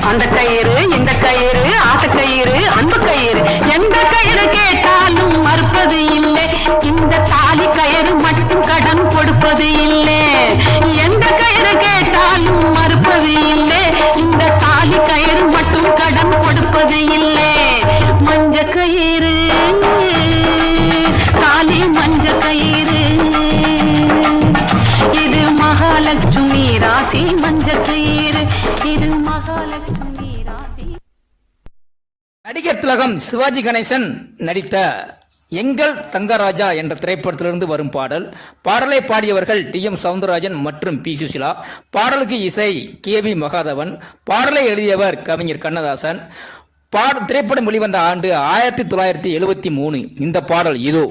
அந்த கயிறு இந்த கயிறு ஆசை கயிறு அன்பு கயிறு எந்த கயிறு கேட்டாலும் மறுப்பது இல்லை இந்த தாலி கயிறு மட்டும் கடன் கொடுப்பது இல்லை எந்த கயிறு கேட்டாலும் மறுப்பது இல்லை இந்த தாலி கயிறு மட்டும் கடன் கொடுப்பது இல்லை மஞ்ச கயிறு தாலி மஞ்ச கயிறு இது மகாலட்சுமி ராசி மஞ்ச கயிறு இது மகாலட்சுமி ராசி. நடிகர் திலகம் சிவாஜி கணேசன் நடித்த எங்கள் தங்கராஜா என்ற திரைப்படத்திலிருந்து வரும் பாடலை பாடியவர்கள் டி.எம். சவுந்தரராஜன் மற்றும் பி. சுசிலா. பாடலுக்கு இசை கே.வி. மகாதவன். பாடலை எழுதியவர் கவிஞர் கண்ணதாசன். திரைப்படம் வெளிவந்த ஆண்டு 1973. இந்த பாடல் இதோ.